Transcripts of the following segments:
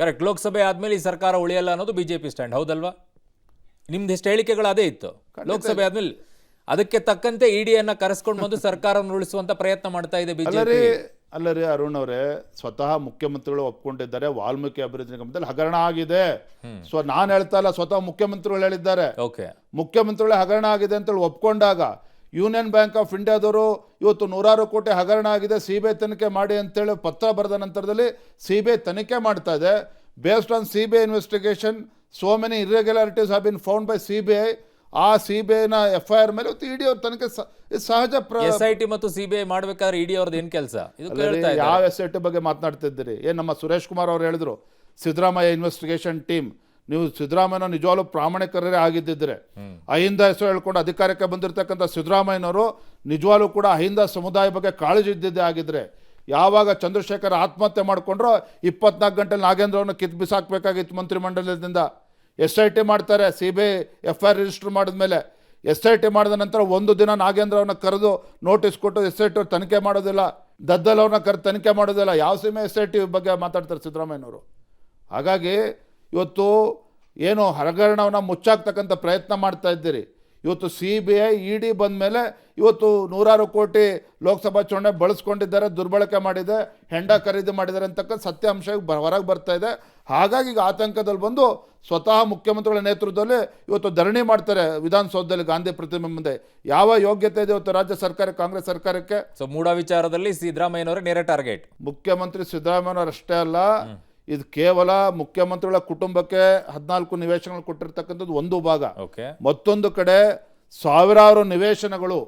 Correct. ಲೋಕಸಭೆ ಆದ್ಮೇಲೆ ಈ ಸರ್ಕಾರ ಉಳಿಯಲ್ಲ ಅನ್ನೋದು ಬಿಜೆಪಿ ಸ್ಟ್ಯಾಂಡ್, ಹೌದಲ್ವಾ? ನಿಮ್ದಿಷ್ಟು ಹೇಳಿಕೆಗಳು ಅದೇ ಇತ್ತು. ಲೋಕಸಭೆ ಆದ್ಮೇಲೆ ಅದಕ್ಕೆ ತಕ್ಕಂತೆ ಇಡಿಯನ್ನ ಕರೆಸ್ಕೊಂಡು ಬಂದು ಸರ್ಕಾರವನ್ನು ಉಳಿಸುವಂತ ಪ್ರಯತ್ನ ಮಾಡ್ತಾ ಇದೆ ಬಿಜೆಪಿ. ಅಲ್ಲರಿ ಅರುಣ್ ಅವರೇ, ಸ್ವತಃ ಮುಖ್ಯಮಂತ್ರಿಗಳು ಒಪ್ಕೊಂಡಿದ್ದಾರೆ ವಾಲ್ಮೀಕಿ ಅಭಿವೃದ್ಧಿ ನಿಗಮದಲ್ಲಿ ಹಗರಣ ಆಗಿದೆ. ನಾನು ಹೇಳ್ತಾ ಇಲ್ಲ, ಸ್ವತಃ ಮುಖ್ಯಮಂತ್ರಿಗಳು ಹೇಳಿದ್ದಾರೆ. ಮುಖ್ಯಮಂತ್ರಿಗಳೇ ಹಗರಣ ಆಗಿದೆ ಅಂತೇಳಿ ಒಪ್ಕೊಂಡಾಗ ಯೂನಿಯನ್ ಬ್ಯಾಂಕ್ ಆಫ್ ಇಂಡಿಯಾದವರು ಇವತ್ತು 100 ಕೋಟಿ ಹಗರಣ ಆಗಿದೆ, ಸಿಬಿಐ ತನಿಖೆ ಮಾಡಿ ಅಂತೇಳಿ ಪತ್ರ ಬರೆದ ನಂತರದಲ್ಲಿ ಸಿಬಿಐ ತನಿಖೆ ಮಾಡ್ತಾ ಇದೆ. Based on CBI investigation so many irregularities have been found by CBI. ಆ ಸಿಬಿಐನ FIR ಮೇಲೆ ಇಡಿ ಅವ್ರ ತನಿಖೆ ಸಹಜ. SIT ಮತ್ತು ಸಿಬಿಐ ಮಾಡ್ಬೇಕಾದ್ರೆ ಇಡಿ ಅವ್ರದ್ದು ಏನ್ ಕೆಲಸ? ಯಾವ SIT ಬಗ್ಗೆ ಮಾತನಾಡ್ತಿದ್ದೀರಿ? ನಮ್ಮ ಸುರೇಶ್ ಕುಮಾರ್ ಅವ್ರು ಹೇಳಿದ್ರು ಸಿದ್ದರಾಮಯ್ಯ ಇನ್ವೆಸ್ಟಿಗೇಷನ್ ಟೀಮ್. ನೀವು ಸಿದ್ದರಾಮಯ್ಯ ನಿಜವಾಗ್ಲೂ ಪ್ರಾಮಾಣಿಕರೇ ಆಗಿದ್ದಿದ್ರೆ, ಅಹಿಂದ ಹೆಸರು ಹೇಳ್ಕೊಂಡು ಅಧಿಕಾರಕ್ಕೆ ಬಂದಿರತಕ್ಕಂಥ ಸಿದ್ದರಾಮಯ್ಯನವರು ನಿಜವಾಗ್ಲೂ ಕೂಡ ಅಹಿಂದ ಸಮುದಾಯ ಬಗ್ಗೆ ಕಾಳಜಿ ಇದ್ದಿದ್ದೇ ಆಗಿದ್ರೆ, ಯಾವಾಗ ಚಂದ್ರಶೇಖರ್ ಆತ್ಮಹತ್ಯೆ ಮಾಡಿಕೊಂಡ್ರೋ 24 ಗಂಟೆಲಿ ನಾಗೇಂದ್ರವ್ರನ್ನ ಕಿತ್ತು ಬಿಸಾಕಬೇಕಾಗಿತ್ತು ಮಂತ್ರಿಮಂಡಲದಿಂದ. SIT ಮಾಡ್ತಾರೆ, ಸಿಬಿಐ FIR ರಿಜಿಸ್ಟರ್ ಮಾಡಿದ್ಮೇಲೆ. SIT ಮಾಡಿದ ನಂತರ ಒಂದು ದಿನ ನಾಗೇಂದ್ರವ್ರನ್ನ ಕರೆದು ನೋಟಿಸ್ ಕೊಟ್ಟು SIT ಅವ್ರು ತನಿಖೆ ಮಾಡೋದಿಲ್ಲ, ದದ್ದಲ್ ಅವ್ರನ್ನ ಕರೆದು ತನಿಖೆ ಮಾಡೋದಿಲ್ಲ. ಯಾವ ಸೀಮೆ SIT ಬಗ್ಗೆ ಮಾತಾಡ್ತಾರೆ ಸಿದ್ದರಾಮಯ್ಯನವರು. ಹಾಗಾಗಿ ಇವತ್ತು ಏನು ಹಗರಣವನ್ನು ಮುಚ್ಚಾಕ್ತಕ್ಕಂಥ ಪ್ರಯತ್ನ ಮಾಡ್ತಾ ಇದ್ದೀರಿ. ಇವತ್ತು CBI ED ಬಂದ ಮೇಲೆ ಇವತ್ತು 100 ಕೋಟಿ ಲೋಕಸಭಾ ಚುನಾವಣೆ ಬಳಸ್ಕೊಂಡಿದ್ದಾರೆ, ದುರ್ಬಳಕೆ ಮಾಡಿದೆ, ಹೆಂಡ ಖರೀದಿ ಮಾಡಿದ್ದಾರೆ ಅಂತಕ್ಕಂಥ ಸತ್ಯಾಂಶ ಹೊರಗೆ ಬರ್ತಾ ಇದೆ. ಹಾಗಾಗಿ ಈಗ ಆತಂಕದಲ್ಲಿ ಬಂದು ಸ್ವತಃ ಮುಖ್ಯಮಂತ್ರಿಗಳ ನೇತೃತ್ವದಲ್ಲಿ ಇವತ್ತು ಧರಣಿ ಮಾಡ್ತಾರೆ ವಿಧಾನಸೌಧದಲ್ಲಿ ಗಾಂಧಿ ಪ್ರತಿಮೆ ಮುಂದೆ. ಯಾವ ಯೋಗ್ಯತೆ ಇದೆ ಇವತ್ತು ರಾಜ್ಯ ಸರ್ಕಾರ, ಕಾಂಗ್ರೆಸ್ ಸರ್ಕಾರಕ್ಕೆ? ಸೊ ಮೂಡ ವಿಚಾರದಲ್ಲಿ ಸಿದ್ದರಾಮಯ್ಯನವರೇ ನೇರ ಟಾರ್ಗೆಟ್. ಮುಖ್ಯಮಂತ್ರಿ ಸಿದ್ದರಾಮಯ್ಯನವರು ಅಷ್ಟೇ ಅಲ್ಲ, ಇದು ಕೇವಲ ಮುಖ್ಯಮಂತ್ರಿಗಳ ಕುಟುಂಬಕ್ಕೆ 14 ನಿವೇಶನಗಳು ಕೊಟ್ಟಿರ್ತಕ್ಕಂಥದ್ದು ಒಂದು ಭಾಗ. ಮತ್ತೊಂದು ಕಡೆ ಸಾವಿರಾರು ನಿವೇಶನಗಳು,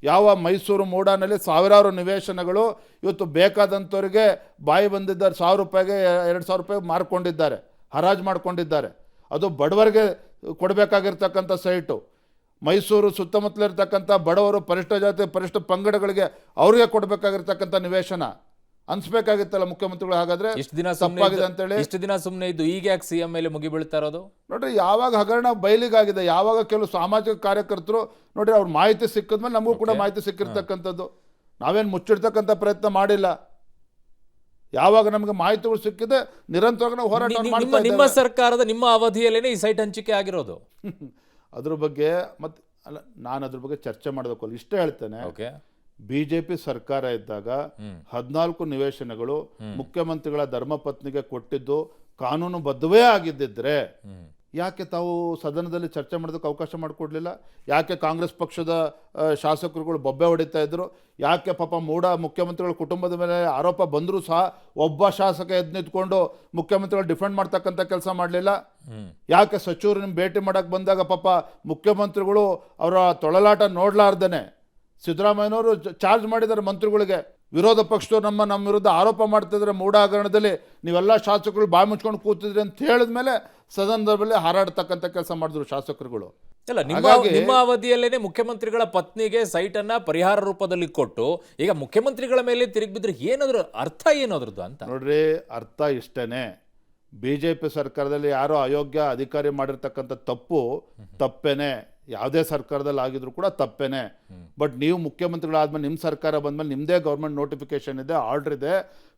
ಯಾವ ಮೈಸೂರು ಮೂಡಾನಲ್ಲಿ ಸಾವಿರಾರು ನಿವೇಶನಗಳು ಇವತ್ತು ಬೇಕಾದಂಥವ್ರಿಗೆ ಬಾಯಿ ಬಂದಿದ್ದಾರೆ. 1000 ರೂಪಾಯಿಗೆ 2000 ರೂಪಾಯಿ ಮಾರ್ಕೊಂಡಿದ್ದಾರೆ, ಹರಾಜು ಮಾಡ್ಕೊಂಡಿದ್ದಾರೆ. ಅದು ಬಡವರಿಗೆ ಕೊಡಬೇಕಾಗಿರ್ತಕ್ಕಂಥ ಸೈಟು. ಮೈಸೂರು ಸುತ್ತಮುತ್ತಲಿರ್ತಕ್ಕಂಥ ಬಡವರು, ಪರಿಷ್ಠ ಜಾತಿ ಪರಿಷ್ಠ ಪಂಗಡಗಳಿಗೆ ಅವ್ರಿಗೆ ಕೊಡಬೇಕಾಗಿರ್ತಕ್ಕಂಥ ನಿವೇಶನ ಅನ್ಸ್ಬೇಕಾಗಿತ್ತಲ್ಲ ಮುಖ್ಯಮಂತ್ರಿಗಳು. ಹಾಗಾದ್ರೆ ತಪ್ಪಾಗಿದೆ ಅಂತೇಳಿ ಇಷ್ಟು ದಿನ ಸುಮ್ಮನೆ ಇದ್ದು ಈಗ ಯಾಕೆ CM ಮೇಲೆ ಮುಗಿ ಬೀಳ್ತಾ ಇರೋದು? ನೋಡ್ರಿ, ಯಾವಾಗ ಹಗರಣ ಬಯಲಿಗಾಗಿದೆ, ಯಾವಾಗ ಕೆಲವು ಸಾಮಾಜಿಕ ಕಾರ್ಯಕರ್ತರು ನೋಡ್ರಿ ಅವ್ರ ಮಾಹಿತಿ ಸಿಕ್ಕಿದ್ಮೇಲೆ ನಮಗೂ ಕೂಡ ಮಾಹಿತಿ ಸಿಕ್ಕಿರ್ತಕ್ಕಂಥದ್ದು. ನಾವೇನು ಮುಚ್ಚಿಡ್ತಕ್ಕಂಥ ಪ್ರಯತ್ನ ಮಾಡಿಲ್ಲ. ಯಾವಾಗ ನಮಗೆ ಮಾಹಿತಿಗಳು ಸಿಕ್ಕಿದೆ ನಿರಂತರವಾಗಿ ನಾವು ಹೋರಾಟ ಮಾಡ್ತಾ ಇದ್ದೇವೆ. ನಿಮ್ಮ ಸರ್ಕಾರದ ನಿಮ್ಮ ಅವಧಿಯಲ್ಲೇನೆ ಈ ಸೈಟ್ ಹಂಚಿಕೆ ಆಗಿರೋದು. ಅದ್ರ ಬಗ್ಗೆ ಮತ್ತೆ ಅಲ್ಲ, ನಾನು ಅದ್ರ ಬಗ್ಗೆ ಚರ್ಚೆ ಮಾಡೋದಕ್ಕಲ್ಲ, ಇಷ್ಟೇ ಹೇಳ್ತೇನೆ. ಬಿಜೆಪಿ ಸರ್ಕಾರ ಇದ್ದಾಗ 14 ನಿವೇಶನಗಳು ಮುಖ್ಯಮಂತ್ರಿಗಳ ಧರ್ಮಪತ್ನಿಗೆ ಕೊಟ್ಟಿದ್ದು ಕಾನೂನು ಬದ್ಧವೇ ಆಗಿದ್ದಿದ್ರೆ ಯಾಕೆ ತಾವು ಸದನದಲ್ಲಿ ಚರ್ಚೆ ಮಾಡೋದಕ್ಕೆ ಅವಕಾಶ ಮಾಡಿಕೊಡ್ಲಿಲ್ಲ? ಯಾಕೆ ಕಾಂಗ್ರೆಸ್ ಪಕ್ಷದ ಶಾಸಕರುಗಳು ಬೊಬ್ಬೆ ಹೊಡಿತಾ ಇದ್ರು? ಯಾಕೆ ಪಾಪ ಮೂಡ ಮುಖ್ಯಮಂತ್ರಿಗಳ ಕುಟುಂಬದ ಮೇಲೆ ಆರೋಪ ಬಂದರೂ ಸಹ ಒಬ್ಬ ಶಾಸಕ ಎದ್ದು ನಿಂತ್ಕೊಂಡು ಮುಖ್ಯಮಂತ್ರಿಗಳು ಡಿಫೆಂಡ್ ಮಾಡ್ತಕ್ಕಂಥ ಕೆಲಸ ಮಾಡಲಿಲ್ಲ? ಯಾಕೆ ಸಚಿವರು ನಿಮ್ಮ ಭೇಟಿ ಮಾಡಕ್ಕೆ ಬಂದಾಗ ಪಾಪ ಮುಖ್ಯಮಂತ್ರಿಗಳು ಅವರ ತೊಳಲಾಟ ನೋಡ್ಲಾರ್ದೇನೆ ಸಿದ್ದರಾಮಯ್ಯನವರು ಚಾರ್ಜ್ ಮಾಡಿದ್ದಾರೆ ಮಂತ್ರಿಗಳಿಗೆ, ವಿರೋಧ ಪಕ್ಷದವ್ರು ನಮ್ಮ ವಿರುದ್ಧ ಆರೋಪ ಮಾಡ್ತಿದ್ರೆ ಮೂಡ ಹಗರಣದಲ್ಲಿ ನೀವೆಲ್ಲ ಶಾಸಕರು ಬಾಯಿ ಮುಚ್ಕೊಂಡು ಕೂತಿದ್ರಿ ಅಂತ ಹೇಳಿದ ಮೇಲೆ ಸದನದಲ್ಲಿ ಹಾರಾಡ್ತಕ್ಕಂಥ ಕೆಲಸ ಮಾಡಿದ್ರು ಶಾಸಕರುಗಳು. ಇಲ್ಲ, ನಿಮ್ಮ ಅವಧಿಯಲ್ಲೇನೆ ಮುಖ್ಯಮಂತ್ರಿಗಳ ಪತ್ನಿಗೆ ಸೈಟ್ ಅನ್ನ ಪರಿಹಾರ ರೂಪದಲ್ಲಿ ಕೊಟ್ಟು ಈಗ ಮುಖ್ಯಮಂತ್ರಿಗಳ ಮೇಲೆ ತಿರುಗಿ ಬಿದ್ರೆ ಏನಾದ್ರು ಅರ್ಥ ಏನೋದ್ರದ್ದು ಅಂತ ನೋಡ್ರಿ. ಅರ್ಥ ಇಷ್ಟೇನೆ, ಬಿಜೆಪಿ ಸರ್ಕಾರದಲ್ಲಿ ಯಾರೋ ಅಯೋಗ್ಯ ಅಧಿಕಾರಿ ಮಾಡಿರ್ತಕ್ಕಂಥ ತಪ್ಪೇನೆ, ಯಾವುದೇ ಸರ್ಕಾರದಲ್ಲಿ ಆಗಿದ್ರು ಕೂಡ ತಪ್ಪೇನೆ. ಬಟ್ ನೀವು ಮುಖ್ಯಮಂತ್ರಿಗಳಾದ್ಮೇಲೆ ನಿಮ್ಮ ಸರ್ಕಾರ ಬಂದ್ಮೇಲೆ ನಿಮ್ಮದೇ ಗೌರ್ಮೆಂಟ್ ನೋಟಿಫಿಕೇಶನ್ ಇದೆ, ಆರ್ಡರ್ ಇದೆ,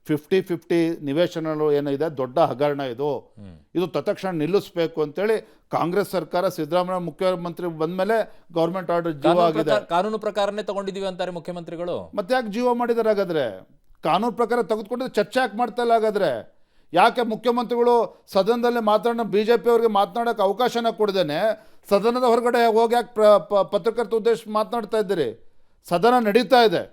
50-50 ನಿವೇಶನಗಳು ಏನಿದೆ, ದೊಡ್ಡ ಹಗರಣ ಇದು ತತ್ಕ್ಷಣ ನಿಲ್ಲಿಸಬೇಕು ಅಂತೇಳಿ ಕಾಂಗ್ರೆಸ್ ಸರ್ಕಾರ ಸಿದ್ದರಾಮಯ್ಯ ಮುಖ್ಯಮಂತ್ರಿ ಬಂದ್ಮೇಲೆ ಗೌರ್ಮೆಂಟ್ ಆರ್ಡರ್ ಜೀವ ಆಗಿದೆ. ಕಾನೂನು ಪ್ರಕಾರನೇ ತಗೊಂಡಿದೀವಿ ಅಂತಾರೆ ಮುಖ್ಯಮಂತ್ರಿಗಳು. ಮತ್ತೆ ಯಾಕೆ ಜೀವ ಮಾಡಿದಾರೆ? ಹಾಗಾದ್ರೆ ಕಾನೂನು ಪ್ರಕಾರ ತೆಗೆದುಕೊಂಡಿದ್ರೆ ಚರ್ಚೆ ಯಾಕೆ ಮಾಡ್ತಾ ಇಲ್ಲ? ಹಾಗಾದ್ರೆ ಯಾಕೆ ಮುಖ್ಯಮಂತ್ರಿಗಳು ಸದನದಲ್ಲಿ ಮಾತಾಡೋ BJP ಅವ್ರಿಗೆ ಮಾತನಾಡೋಕೆ ಅವಕಾಶನ ಕೊಡ್ದೇನೆ ಸದನದ ಹೊರಗಡೆ ಹೋಗಿ ಯಾಕೆ ಪತ್ರಕರ್ತ ಉದ್ದೇಶ ಮಾತನಾಡ್ತಾ ಇದ್ದೀರಿ? ಸದನ ನಡೀತಾ ಇದೆ,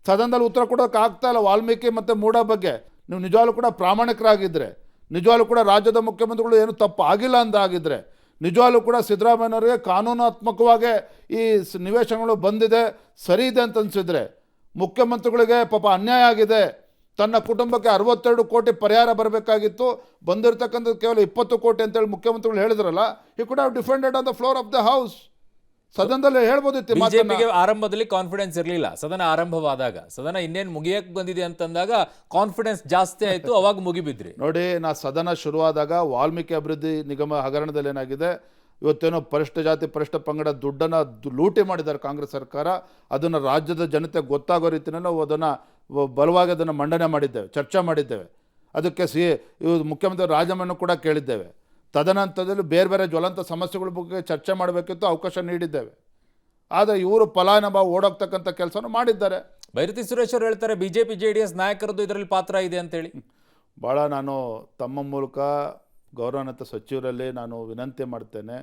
ಸದನದಲ್ಲಿ ಉತ್ತರ ಕೊಡೋಕೆ ಆಗ್ತಾ ಇಲ್ಲ ವಾಲ್ಮೀಕಿ ಮತ್ತು ಮೂಡ ಬಗ್ಗೆ. ನೀವು ನಿಜವಾಗ್ಲೂ ಕೂಡ ಪ್ರಾಮಾಣಿಕರಾಗಿದ್ದರೆ, ನಿಜವಾಗ್ಲೂ ಕೂಡ ರಾಜ್ಯದ ಮುಖ್ಯಮಂತ್ರಿಗಳು ಏನು ತಪ್ಪು ಆಗಿಲ್ಲ ಅಂತ ಆಗಿದ್ರೆ, ನಿಜವಾಗ್ಲೂ ಕೂಡ ಸಿದ್ದರಾಮಯ್ಯನವರಿಗೆ ಕಾನೂನಾತ್ಮಕವಾಗಿ ಈ ನಿವೇಶನಗಳು ಬಂದಿದೆ, ಸರಿ ಇದೆ ಅಂತ ಅನಿಸಿದ್ರೆ, ಮುಖ್ಯಮಂತ್ರಿಗಳಿಗೆ ಪಾಪ ಅನ್ಯಾಯ ಆಗಿದೆ, ತನ್ನ ಕುಟುಂಬಕ್ಕೆ 62 ಕೋಟಿ ಪರಿಹಾರ ಬರಬೇಕಾಗಿತ್ತು, ಬಂದಿರತಕ್ಕಂಥದ್ದು ಕೇವಲ 20 ಕೋಟಿ ಅಂತೇಳಿ ಮುಖ್ಯಮಂತ್ರಿಗಳು ಹೇಳಿದ್ರಲ್ಲ, he could have defended on the floor of the house. ಸದನದಲ್ಲಿ ಹೇಳ್ಬೋದಿತ್ತು. ಬಿಜೆಪಿಗೆ ಆರಂಭದಲ್ಲಿ ಕಾನ್ಫಿಡೆನ್ಸ್ ಇರಲಿಲ್ಲ. ಸದನ ಆರಂಭವಾದಾಗ, ಸದನ ಇನ್ನೇನು ಮುಗಿಯಕ್ಕೆ ಬಂದಿದೆ ಅಂತಂದಾಗ ಕಾನ್ಫಿಡೆನ್ಸ್ ಜಾಸ್ತಿ ಆಯಿತು, ಅವಾಗ ಮುಗಿಬಿದ್ರಿ. ನೋಡಿ, ನಾ ಸದನ ಶುರುವಾದಾಗ ವಾಲ್ಮೀಕಿ ಅಭಿವೃದ್ಧಿ ನಿಗಮ ಹಗರಣದಲ್ಲಿ ಏನಾಗಿದೆ, ಇವತ್ತೇನೋ ಪರಿಷ್ಠ ಜಾತಿ ಪರಿಷ್ಠ ಪಂಗಡ ದುಡ್ಡನ್ನು ಲೂಟಿ ಮಾಡಿದ್ದಾರೆ ಕಾಂಗ್ರೆಸ್ ಸರ್ಕಾರ. ಅದನ್ನು ರಾಜ್ಯದ ಜನತೆ ಗೊತ್ತಾಗೋ ರೀತಿಯಲ್ಲಿ ನಾವು ಅದನ್ನು ಬಲವಾಗಿ ಅದನ್ನು ಮಂಡನೆ ಮಾಡಿದ್ದೇವೆ, ಚರ್ಚೆ ಮಾಡಿದ್ದೇವೆ. ಅದಕ್ಕೆ ಇವರು ಮುಖ್ಯಮಂತ್ರಿ ರಾಜೀನಾಮೆಯನ್ನು ಕೂಡ ಕೇಳಿದ್ದೇವೆ. ತದನಂತರದಲ್ಲಿ ಬೇರೆ ಬೇರೆ ಜ್ವಲಂತ ಸಮಸ್ಯೆಗಳ ಬಗ್ಗೆ ಚರ್ಚೆ ಮಾಡಬೇಕಿತ್ತು, ಅವಕಾಶ ನೀಡಿದ್ದೇವೆ. ಆದರೆ ಇವರು ಫಲಾನುಭವ ಓಡೋಗ್ತಕ್ಕಂಥ ಕೆಲಸವನ್ನು ಮಾಡಿದ್ದಾರೆ. ಬೈರತಿ ಸುರೇಶ್ ಅವರು ಹೇಳ್ತಾರೆ ಬಿಜೆಪಿ ಜೆಡಿಎಸ್ ನಾಯಕರದ್ದು ಇದರಲ್ಲಿ ಪಾತ್ರ ಇದೆ ಅಂತೇಳಿ. ಭಾಳ ನಾನು ತಮ್ಮ ಮೂಲಕ ಗೌರವಾನ್ವಿತ ಸಚಿವರಲ್ಲಿ ನಾನು ವಿನಂತಿ ಮಾಡ್ತೇನೆ,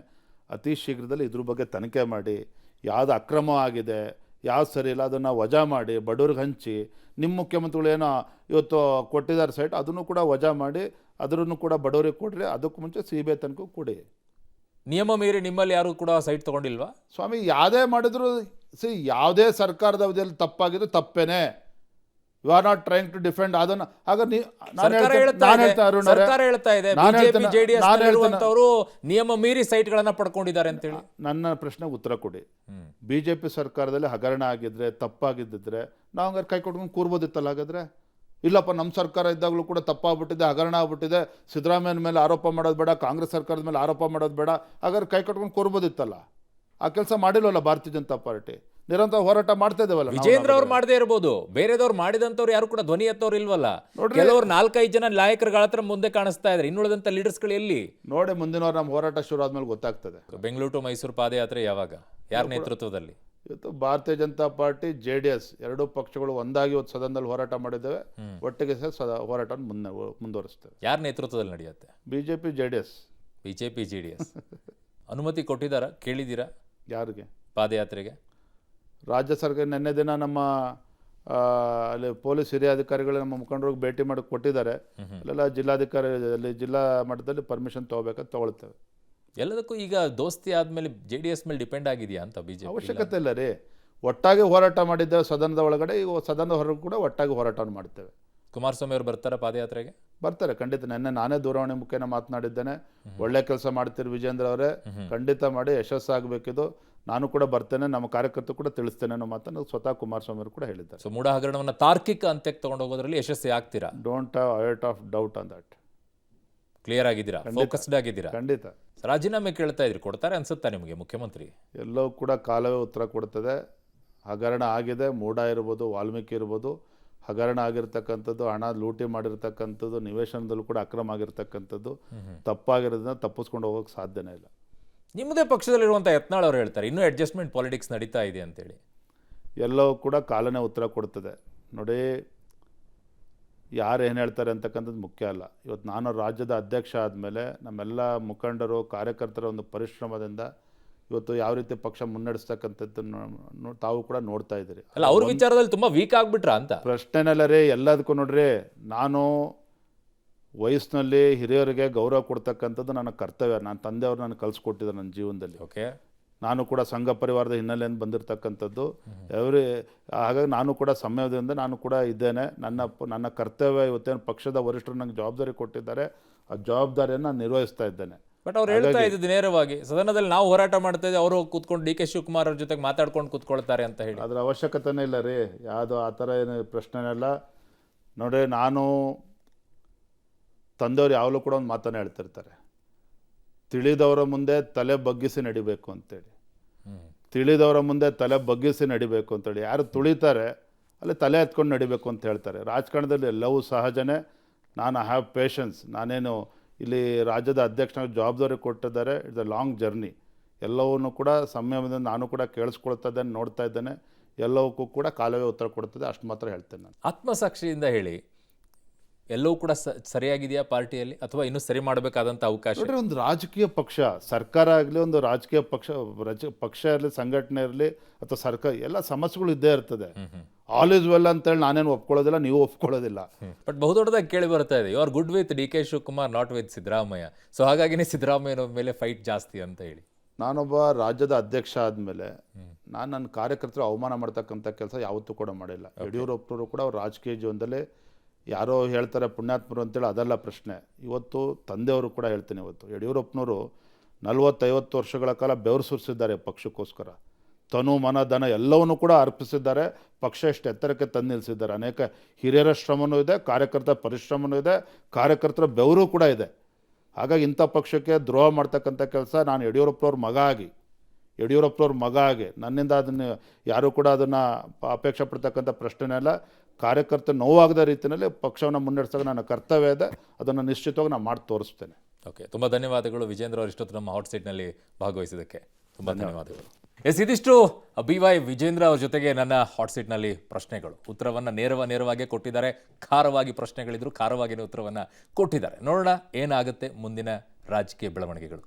ಅತಿ ಶೀಘ್ರದಲ್ಲಿ ಇದ್ರ ಬಗ್ಗೆ ತನಿಖೆ ಮಾಡಿ, ಯಾವುದು ಅಕ್ರಮ ಆಗಿದೆ, ಯಾವ್ದು ಸರಿ ಇಲ್ಲ ಅದನ್ನು ವಜಾ ಮಾಡಿ ಬಡವ್ರಿಗೆ ಹಂಚಿ, ನಿಮ್ಮ ಮುಖ್ಯಮಂತ್ರಿಗಳು ಏನೋ ಇವತ್ತು ಕೊಟ್ಟಿದ್ದಾರೆ ಸೈಟ್ ಅದನ್ನು ಕೂಡ ವಜಾ ಮಾಡಿ ಅದನ್ನು ಕೂಡ ಬಡವರಿಗೆ ಕೊಡ್ರಿ. ಅದಕ್ಕೂ ಮುಂಚೆ CBI ತನಕ ಕೊಡಿ. ನಿಯಮ ಮೀರಿ ನಿಮ್ಮಲ್ಲಿ ಯಾರು ಕೂಡ ಸೈಟ್ ತಗೊಂಡಿಲ್ವಾ? ಸ್ವಾಮಿ, ಯಾವುದೇ ಮಾಡಿದ್ರು ಯಾವುದೇ ಸರ್ಕಾರದ ಅವಧಿಯಲ್ಲಿ ತಪ್ಪಾಗಿದ್ರು ತಪ್ಪೇನೆ. You are not trying to defend ಅದನ್ನು. ಆಗ ಸರ್ಕಾರ ಹೇಳ್ತಾ ಇದೆ ಬಿಜೆಪಿ ಜೆಡಿಎಸ್ ಇರುವಂತವರು ನಿಯಮ ಮೀರಿ ಸೈಟ್ಗಳನ್ನ ಪಡ್ಕೊಂಡಿದ್ದಾರೆ ಅಂತೇಳಿ. ನನ್ನ ಪ್ರಶ್ನೆಗೆ ಉತ್ತರ ಕೊಡಿ. BJP ಸರ್ಕಾರದಲ್ಲಿ ಹಗರಣ ಆಗಿದ್ರೆ ತಪ್ಪಾಗಿದ್ದಿದ್ರೆ ನಾವು ಹಂಗಾರೆ ಕೈ ಕೊಟ್ಕೊಂಡು ಕೂರ್ಬೋದಿತ್ತಲ್ಲ. ಹಾಗಾದ್ರೆ ಇಲ್ಲಪ್ಪ, ನಮ್ಮ ಸರ್ಕಾರ ಇದ್ದಾಗಲೂ ಕೂಡ ತಪ್ಪಾಗ್ಬಿಟ್ಟಿದೆ, ಹಗರಣ ಆಗ್ಬಿಟ್ಟಿದೆ, ಸಿದ್ದರಾಮಯ್ಯನ ಮೇಲೆ ಆರೋಪ ಮಾಡೋದು ಬೇಡ, ಕಾಂಗ್ರೆಸ್ ಸರ್ಕಾರದ ಮೇಲೆ ಆರೋಪ ಮಾಡೋದು ಬೇಡ, ಹಾಗಾದ್ರೆ ಕೈ ಕಟ್ಕೊಂಡು ಕೂರ್ಬೋದಿತ್ತಲ್ಲ. ಆ ಕೆಲಸ ಮಾಡಿಲ್ವಲ್ಲ ಭಾರತೀಯ ಜನತಾ ಪಾರ್ಟಿ. ನಿರಂತರ ಹೋರಾಟ ಮಾಡ್ತಾ ಇದ್ದೇವಲ್ಲ. ವಿಜೇಂದ್ರ ಅವ್ರು ಮಾಡದೇ ಇರ್ಬೋದು, ಬೇರೆದವ್ರು ಮಾಡಿದಂಥವ್ರು ಯಾರು ಕೂಡ ಧ್ವನಿ ಎತ್ತವ್ರು ಇಲ್ವಲ್ಲ. ಕೆಲವರು 4-5 ಜನ ನಾಯಕರುಗಳ ಹತ್ರ ಮುಂದೆ ಕಾಣಿಸ್ತಾ ಇದ್ದಾರೆ, ಇನ್ನುಳಿದಂತ ಲೀಡರ್ಸ್ಗಳು ಎಲ್ಲಿ ನೋಡಿ. ಮುಂದಿನವ್ರು ನಮ್ಮ ಹೋರಾಟ ಶುರು ಆದ್ಮೇಲೆ ಗೊತ್ತಾಗ್ತದೆ. ಬೆಂಗಳೂರು ಟು ಮೈಸೂರು ಪಾದಯಾತ್ರೆ ಯಾವಾಗ, ಯಾರ ನೇತೃತ್ವದಲ್ಲಿ? ಇವತ್ತು ಭಾರತೀಯ ಜನತಾ ಪಾರ್ಟಿ JDS ಎರಡೂ ಪಕ್ಷಗಳು ಒಂದಾಗಿ ಇವತ್ತು ಸದನದಲ್ಲಿ ಹೋರಾಟ ಮಾಡಿದ್ದೇವೆ. ಒಟ್ಟಿಗೆ ಹೋರಾಟ ಮುಂದುವರಿಸ್ತೇವೆ. ಯಾರ ನೇತೃತ್ವದಲ್ಲಿ ನಡೆಯುತ್ತೆ? BJP JDS. ಬಿಜೆಪಿ JDS ಅನುಮತಿ ಕೊಟ್ಟಿದ್ದಾರಾ, ಕೇಳಿದ್ದೀರಾ? ಯಾರಿಗೆ? ಪಾದಯಾತ್ರೆಗೆ ರಾಜ್ಯ ಸರ್ಕಾರ ನಿನ್ನೆ ದಿನ ನಮ್ಮ ಅಲ್ಲಿ ಪೊಲೀಸ್ ಹಿರಿಯ ಅಧಿಕಾರಿಗಳು ನಮ್ಮ ಮುಖಂಡರಿಗೆ ಭೇಟಿ ಮಾಡಿ ಕೊಟ್ಟಿದ್ದಾರೆ. ಅಲ್ಲೆಲ್ಲ ಜಿಲ್ಲಾಧಿಕಾರಿ ಅಲ್ಲಿ ಜಿಲ್ಲಾ ಮಟ್ಟದಲ್ಲಿ ಪರ್ಮಿಷನ್ ತೊಗೋಬೇಕಂತ ತೊಗೊಳ್ತೇವೆ. ಎಲ್ಲದಕ್ಕೂ ಈಗ ದೋಸ್ತಿ ಆದ್ಮೇಲೆ JDS ಮೇಲೆ ಡಿಪೆಂಡ್ ಆಗಿದೆಯಾ ಅಂತ ಬಿಜೆಪಿ? ಅವಶ್ಯಕತೆ ಇಲ್ಲ ರೀ. ಒಟ್ಟಾಗಿ ಹೋರಾಟ ಮಾಡಿದ್ದೇವೆ ಸದನದ ಒಳಗಡೆ, ಈಗ ಸದನದ ಹೊರಗೆ ಕೂಡ ಒಟ್ಟಾಗಿ ಹೋರಾಟವನ್ನು ಮಾಡ್ತೇವೆ. ಕುಮಾರಸ್ವಾಮಿ ಅವರು ಬರ್ತಾರ ಪಾದಯಾತ್ರೆಗೆ? ಬರ್ತಾರೆ ಖಂಡಿತ. ನಾನೇ ದೂರವಾಣಿ ಮುಖೇನ ಮಾತನಾಡಿದ್ದೇನೆ. ಒಳ್ಳೆ ಕೆಲಸ ಮಾಡ್ತೀರಿ ವಿಜೇಂದ್ರ ಅವರೇ, ಖಂಡಿತ ಮಾಡಿ ಯಶಸ್ಸಾಗಬೇಕಿದು. ನಾನು ಕೂಡ ಬರ್ತೇನೆ, ನಮ್ಮ ಕಾರ್ಯಕರ್ತರು ಕೂಡ ತಿಳಿಸ್ತೇನೆ ಅನ್ನೋ ಮಾತನ್ನು ಸ್ವತಃ ಕುಮಾರಸ್ವಾಮಿ ಅವರು ಕೂಡ ಹೇಳಿದ್ದಾರೆ. ಸೊ ಮೂಢ ಹಗರಣವನ್ನು ತಾರ್ಕಿಕ ಅಂತ್ಯಕ್ಕೆ ತಗೊಂಡು ಹೋಗೋದ್ರಲ್ಲಿ ಯಶಸ್ವಿ ಆಗ್ತೀರಾ? Don't have a of doubt on that. Clear ಆಗಿದ್ದೀರಾ, ಫೋಕಸ್ಡ್ ಆಗಿದ್ದೀರಾ? ಖಂಡಿತ. ರಾಜೀನಾಮೆ ಕೇಳ್ತಾ ಇದ್ರಿ, ಕೊಡ್ತಾರೆ ಅನ್ಸುತ್ತಾ ನಿಮಗೆ ಮುಖ್ಯಮಂತ್ರಿ? ಎಲ್ಲವೂ ಕೂಡ ಕಾಲವೇ ಉತ್ತರ ಕೊಡ್ತದೆ. ಹಗರಣ ಆಗಿದೆ, ಮೂಢ ಇರ್ಬೋದು, ವಾಲ್ಮೀಕಿ ಇರ್ಬೋದು, ಹಗರಣ ಆಗಿರ್ತಕ್ಕಂಥದ್ದು, ಹಣ ಲೂಟಿ ಮಾಡಿರ್ತಕ್ಕಂಥದ್ದು, ನಿವೇಶನದಲ್ಲೂ ಕೂಡ ಅಕ್ರಮ ಆಗಿರ್ತಕ್ಕಂಥದ್ದು, ತಪ್ಪಾಗಿರೋದನ್ನ ತಪ್ಪಿಸ್ಕೊಂಡು ಹೋಗೋಕೆ ಸಾಧ್ಯನೇ ಇಲ್ಲ. ನಿಮ್ಮದೇ ಪಕ್ಷದಲ್ಲಿರುವಂಥ ಯತ್ನಾಳ್ ಅವರು ಹೇಳ್ತಾರೆ ಇನ್ನೂ ಅಡ್ಜಸ್ಟ್ಮೆಂಟ್ ಪಾಲಿಟಿಕ್ಸ್ ನಡೀತಾ ಇದೆ ಅಂತೇಳಿ. ಎಲ್ಲವೂ ಕೂಡ ಕಾಲನೇ ಉತ್ತರ ಕೊಡ್ತದೆ. ನೋಡಿ, ಯಾರು ಏನು ಹೇಳ್ತಾರೆ ಅಂತಕ್ಕಂಥದ್ದು ಮುಖ್ಯ ಅಲ್ಲ. ಇವತ್ತು ನಾನು ರಾಜ್ಯದ ಅಧ್ಯಕ್ಷ ಆದಮೇಲೆ ನಮ್ಮೆಲ್ಲ ಮುಖಂಡರು ಕಾರ್ಯಕರ್ತರ ಒಂದು ಪರಿಶ್ರಮದಿಂದ ಇವತ್ತು ಯಾವ ರೀತಿ ಪಕ್ಷ ಮುನ್ನಡೆಸ್ತಕ್ಕಂಥದ್ದನ್ನು ತಾವು ಕೂಡ ನೋಡ್ತಾ ಇದ್ದೀರಿ. ಅಲ್ಲ, ಅವ್ರ ವಿಚಾರದಲ್ಲಿ ತುಂಬ ವೀಕ್ ಆಗಿಬಿಟ್ರಾ ಅಂತ ಪ್ರಶ್ನೆನಲ್ಲ ರೀ. ಎಲ್ಲದಕ್ಕೂ ನೋಡ್ರಿ, ನಾನು ವಯಸ್ಸಿನಲ್ಲಿ ಹಿರಿಯರಿಗೆ ಗೌರವ ಕೊಡ್ತಕ್ಕಂಥದ್ದು ನನ್ನ ಕರ್ತವ್ಯ. ನನ್ನ ತಂದೆಯವರು ನನಗೆ ಕಲಿಸ್ಕೊಟ್ಟಿದ್ದಾರೆ ನನ್ನ ಜೀವನದಲ್ಲಿ. ಓಕೆ, ನಾನು ಕೂಡ ಸಂಘ ಪರಿವಾರದ ಹಿನ್ನೆಲೆಯಿಂದ ಬಂದಿರತಕ್ಕಂಥದ್ದು. ಹಾಗಾಗಿ ನಾನು ಕೂಡ ಸಂಯಮದಿಂದ ನಾನು ಕೂಡ ಇದ್ದೇನೆ. ನನ್ನ ಕರ್ತವ್ಯ ಇವತ್ತೇನು ಪಕ್ಷದ ವರಿಷ್ಠರು ನನಗೆ ಜವಾಬ್ದಾರಿ ಕೊಟ್ಟಿದ್ದಾರೆ, ಆ ಜವಾಬ್ದಾರಿಯನ್ನು ನಾನು ನಿರ್ವಹಿಸ್ತಾ ಇದ್ದೇನೆ. ಬಟ್ ಅವ್ರು ಹೇಳ್ತಾ ಇದ್ದು ನೇರವಾಗಿ ಸದನದಲ್ಲಿ ನಾವು ಹೋರಾಟ ಮಾಡ್ತಾ ಇದ್ದೀವಿ, ಅವರು ಕೂತ್ಕೊಂಡು DK ಶಿವಕುಮಾರ್ ಅವ್ರ ಜೊತೆಗೆ ಮಾತಾಡ್ಕೊಂಡು ಕೂತ್ಕೊಳ್ತಾರೆ ಅಂತ ಹೇಳಿ. ಅದರ ಅವಶ್ಯಕತೆನೇ ಇಲ್ಲ ರೀ. ಯಾವುದು ಆ ಥರ ಏನು ಪ್ರಶ್ನೆನೆಲ್ಲ. ನೋಡಿ, ನಾನು ತಂದೆಯವರು ಯಾವಾಗಲೂ ಕೂಡ ಒಂದು ಮಾತನ್ನು ಹೇಳ್ತಿರ್ತಾರೆ, ತಿಳಿದವರ ಮುಂದೆ ತಲೆ ಬಗ್ಗಿಸಿ ನಡಿಬೇಕು ಅಂತೇಳಿ. ತಿಳಿದವರ ಮುಂದೆ ತಲೆ ಬಗ್ಗಿಸಿ ನಡಿಬೇಕು ಅಂತೇಳಿ. ಯಾರು ತುಳಿತಾರೆ ಅಲ್ಲಿ ತಲೆ ಎತ್ಕೊಂಡು ನಡಿಬೇಕು ಅಂತ ಹೇಳ್ತಾರೆ. ರಾಜಕಾರಣದಲ್ಲಿ ಎಲ್ಲವೂ ಸಹಜನೇ. ನಾನು ಹ್ಯಾವ್ ಪೇಷನ್ಸ್. ನಾನೇನು ಇಲ್ಲಿ ರಾಜ್ಯದ ಅಧ್ಯಕ್ಷನಾಗಿ ಜವಾಬ್ದಾರಿ ಕೊಟ್ಟಿದ್ದಾರೆ. It's a long journey. ಎಲ್ಲವನ್ನೂ ಕೂಡ ಸಂಯಮದಿಂದ ನಾನು ಕೂಡ ಕೇಳಿಸ್ಕೊಳ್ತಾ ಇದ್ದೇನೆ, ನೋಡ್ತಾ ಇದ್ದೇನೆ. ಎಲ್ಲವಕ್ಕೂ ಕೂಡ ಕಾಲವೇ ಉತ್ತರ ಕೊಡ್ತದೆ, ಅಷ್ಟು ಮಾತ್ರ ಹೇಳ್ತೇನೆ ನಾನು. ಆತ್ಮಸಾಕ್ಷಿಯಿಂದ ಹೇಳಿ, ಎಲ್ಲವೂ ಕೂಡ ಸರಿಯಾಗಿದೆಯಾ ಪಾರ್ಟಿಯಲ್ಲಿ, ಅಥವಾ ಇನ್ನೂ ಸರಿ ಮಾಡಬೇಕಾದಂಥ ಅವಕಾಶ? ನೋಡ್ರಿ, ಒಂದು ರಾಜಕೀಯ ಪಕ್ಷ, ಸರ್ಕಾರ ಆಗಲಿ, ಒಂದು ರಾಜಕೀಯ ಪಕ್ಷ ಇರಲಿ, ಸಂಘಟನೆ ಇರಲಿ ಅಥವಾ ಸರ್ಕಾರ, ಎಲ್ಲ ಸಮಸ್ಯೆಗಳು ಇದ್ದೇ ಇರ್ತದೆ. ಆಲ್ ಇಸ್ ವೆಲ್ ಅಂತೇಳಿ ನಾನೇನು ಒಪ್ಕೊಳ್ಳೋದಿಲ್ಲ, ನೀವು ಒಪ್ಕೊಳ್ಳೋದಿಲ್ಲ. ಬಟ್ ಬಹುದೊಡ್ಡದಾಗಿ ಕೇಳಿ ಬರ್ತಾ ಇದೆ, you are good with DK Shivakumar, not with Siddaramaiah. So ಹಾಗಾಗಿನೇ ಸಿದ್ದರಾಮಯ್ಯನ ಮೇಲೆ ಫೈಟ್ ಜಾಸ್ತಿ ಅಂತ ಹೇಳಿ. ನಾನೊಬ್ಬ ರಾಜ್ಯದ ಅಧ್ಯಕ್ಷ ಆದಮೇಲೆ ನಾನು ನನ್ನ ಕಾರ್ಯಕರ್ತರು ಅವಮಾನ ಮಾಡ್ತಕ್ಕಂಥ ಕೆಲಸ ಯಾವತ್ತೂ ಕೂಡ ಮಾಡಿಲ್ಲ. ಯಡಿಯೂರಪ್ಪನವರು ಕೂಡ ಅವ್ರ ರಾಜಕೀಯ ಜೀವನದಲ್ಲಿ ಯಾರೋ ಹೇಳ್ತಾರೆ ಪುಣ್ಯಾತ್ಮರು ಅಂತೇಳಿ, ಅದಲ್ಲ ಪ್ರಶ್ನೆ. ಇವತ್ತು ತಂದೆಯವರು ಕೂಡ ಹೇಳ್ತೀನಿ, ಇವತ್ತು ಯಡಿಯೂರಪ್ಪನವರು 40-50 ವರ್ಷಗಳ ಕಾಲ ಬೆವರು ಸುರಿಸಿದ್ದಾರೆ ಪಕ್ಷಕ್ಕೋಸ್ಕರ. ತನು ಮನ ಧನ ಎಲ್ಲವನ್ನೂ ಕೂಡ ಅರ್ಪಿಸಿದ್ದಾರೆ. ಪಕ್ಷ ಎಷ್ಟು ಎತ್ತರಕ್ಕೆ ತಂದು ನಿಲ್ಲಿಸಿದ್ದಾರೆ. ಅನೇಕ ಹಿರಿಯರ ಶ್ರಮವೂ ಇದೆ, ಕಾರ್ಯಕರ್ತರ ಪರಿಶ್ರಮವೂ ಇದೆ, ಕಾರ್ಯಕರ್ತರ ಬೆವರು ಕೂಡ ಇದೆ. ಹಾಗಾಗಿ ಇಂಥ ಪಕ್ಷಕ್ಕೆ ದ್ರೋಹ ಮಾಡ್ತಕ್ಕಂಥ ಕೆಲಸ ನಾನು ಯಡಿಯೂರಪ್ಪನವ್ರ ಮಗ ಆಗಿ ನನ್ನಿಂದ ಅದನ್ನು ಯಾರೂ ಕೂಡ ಅದನ್ನು ಅಪೇಕ್ಷೆ ಪಡ್ತಕ್ಕಂಥ ಪ್ರಶ್ನೆನೇ ಇಲ್ಲ. ಕಾರ್ಯಕರ್ತ ನೋವಾಗದ ರೀತಿಯಲ್ಲಿ ಪಕ್ಷವನ್ನು ಮುನ್ನಡೆಸೋಕೆ ನನ್ನ ಕರ್ತವ್ಯ ಇದೆ. ಅದನ್ನು ನಿಶ್ಚಿತವಾಗಿ ನಾನು ಮಾಡಿ ತೋರಿಸ್ತೇನೆ. ಓಕೆ, ತುಂಬ ಧನ್ಯವಾದಗಳು ವಿಜೇಂದ್ರ ಅವರು ಇಷ್ಟೊತ್ತು ನಮ್ಮ ಹಾಟ್ ಸೀಟ್ನಲ್ಲಿ ಭಾಗವಹಿಸಿದ್ದಕ್ಕೆ ತುಂಬ ಧನ್ಯವಾದಗಳು. ಎಸ್, ಇದಿಷ್ಟು BY ವಿಜೇಂದ್ರ ಅವ್ರ ಜೊತೆಗೆ ನನ್ನ ಹಾಟ್ ಸೀಟ್ನಲ್ಲಿ ಪ್ರಶ್ನೆಗಳು. ಉತ್ತರವನ್ನು ನೇರವಾಗಿ ಕೊಟ್ಟಿದ್ದಾರೆ. ಖಾರವಾಗಿ ಪ್ರಶ್ನೆಗಳಿದ್ರು, ಖಾರವಾಗಿನ ಉತ್ತರವನ್ನು ಕೊಟ್ಟಿದ್ದಾರೆ. ನೋಡೋಣ ಏನಾಗುತ್ತೆ ಮುಂದಿನ ರಾಜಕೀಯ ಬೆಳವಣಿಗೆಗಳು.